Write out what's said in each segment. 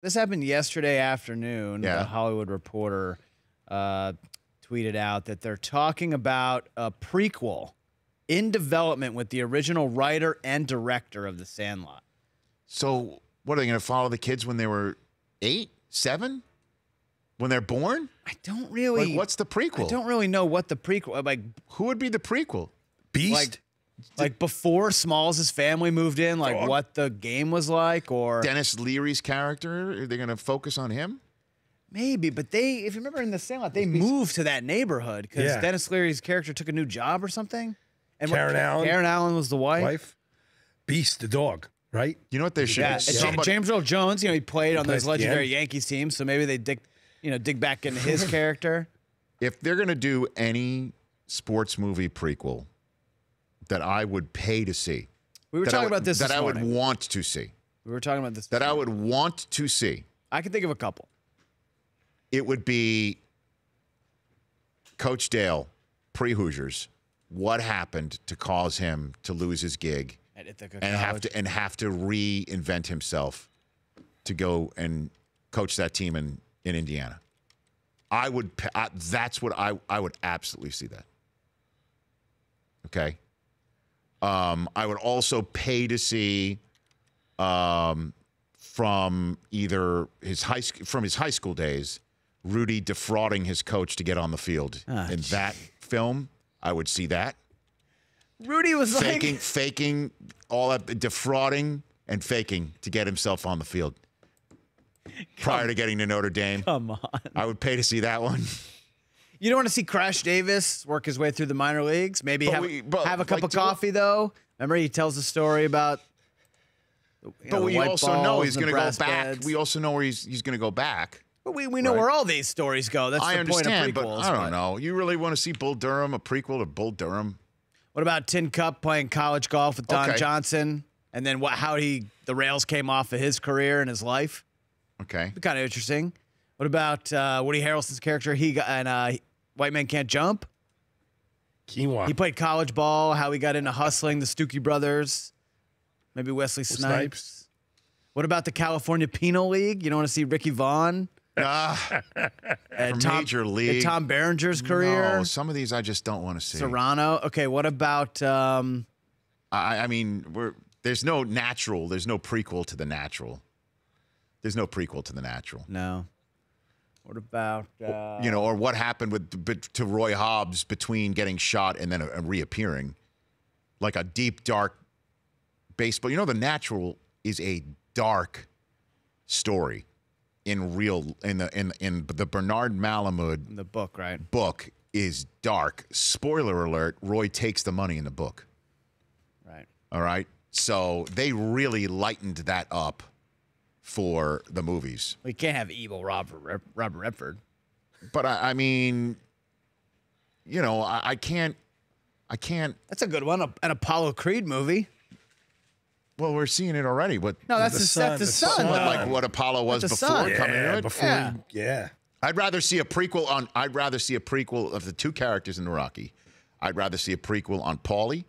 This happened yesterday afternoon. Yeah. The Hollywood Reporter tweeted out that they're talking about a prequel in development with the original writer and director of The Sandlot. So what, are they going to follow the kids when they were 8, 7? When they're born? I don't really. Like, what's the prequel? I don't really know what the prequel. Like, who would be the prequel? Beast? Like before Smalls' family moved in, like what the game was like, or Dennis Leary's character? Are they going to focus on him? maybe. But if you remember in The Sandlot, they moved to that neighborhood because Dennis Leary's character took a new job or something. And Karen Allen. Karen Allen was the wife. Beast, the dog, right? You know what they should Yeah. James Earl Jones, he played on those legendary again. Yankees teams, so maybe they dig back into his character. If they're going to do any sports movie prequel that I would pay to see. We were talking about this That I would morning. want to see. We were talking about this. That I would want to see. I can think of a couple. It would be Coach Dale, pre-Hoosiers. What happened to cause him to lose his gig and have to reinvent himself to go and coach that team in Indiana? That's what I would absolutely see that. Okay. I would also pay to see from either his high school days, Rudy defrauding his coach to get on the field. In that film, I would see that. Rudy was faking all that, defrauding and faking to get himself on the field prior to getting to Notre Dame. Come on. I would pay to see that one. You don't want to see Crash Davis work his way through the minor leagues? Maybe have a cup of coffee, though? Remember, he tells a story about But we also know he's going to go back. Beds. We also know where he's going to go back. But we know where all these stories go. That's the point of prequels. But I don't know. You really want to see Bull Durham, a prequel to Bull Durham? What about Tin Cup playing college golf with Don Johnson? And then how the rails came off of his career and his life? Okay. Kind of interesting. What about Woody Harrelson's character? White Man Can't Jump? Quinoa. He played college ball, how he got into hustling, the Stookie Brothers, maybe Wesley Snipes. What about the California Penal League? You don't want to see Ricky Vaughn? Major League. Tom Berenger's career? No, some of these I just don't want to see. Serrano. Okay, what about... I mean, there's no prequel to The Natural. There's no prequel to The Natural. No. What about... or what happened to Roy Hobbs between getting shot and then reappearing. Like a deep, dark baseball. The Natural is a dark story in the Bernard Malamud. The book, right? Book is dark. Spoiler alert, Roy takes the money in the book. Right. All right? So they really lightened that up for the movies. We can't have evil Robert Redford. But I mean, I can't. That's a good one. An Apollo Creed movie. Well, we're seeing it already. No, that's the son. Like what Apollo was before coming into it. I'd rather see a prequel of the two characters in Rocky. I'd rather see a prequel on Paulie,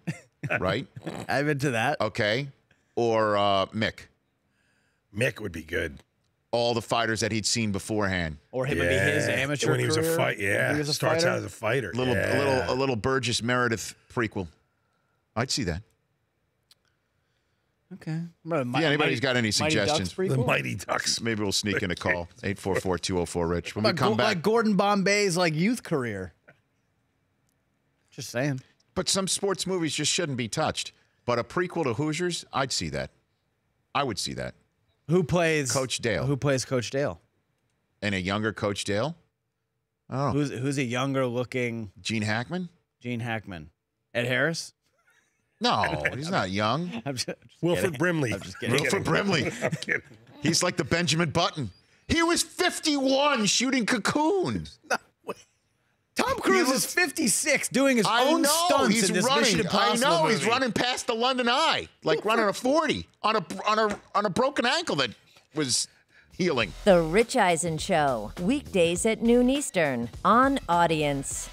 right? I'm into that. Okay. Or Mick. Mick would be good. All the fighters that he'd seen beforehand. Or him would be his amateur when he was career. a fight. Yeah, he starts out as a fighter. A little Burgess Meredith prequel. I'd see that. Okay. Anybody's got any suggestions? The Mighty Ducks. Maybe we'll sneak in a call. 844-204-RICH. When we come back. Like Gordon Bombay's youth career. Just saying. But some sports movies just shouldn't be touched. But a prequel to Hoosiers, I'd see that. I would see that. Who plays Coach Dale? Who plays Coach Dale? And a younger Coach Dale? Oh. Who's a younger looking? Gene Hackman? Gene Hackman. Ed Harris? No, he's not young. I'm just Wilford Brimley. I'm just kidding. Wilford Brimley. I'm kidding. He's like the Benjamin Button. He was 51 shooting Cocoon. Tom Cruise is 56 doing his own stunts in this Mission Impossible movie. He's running past the London Eye, like running a 40 on a broken ankle that was healing. The Rich Eisen Show, weekdays at noon Eastern on Audience.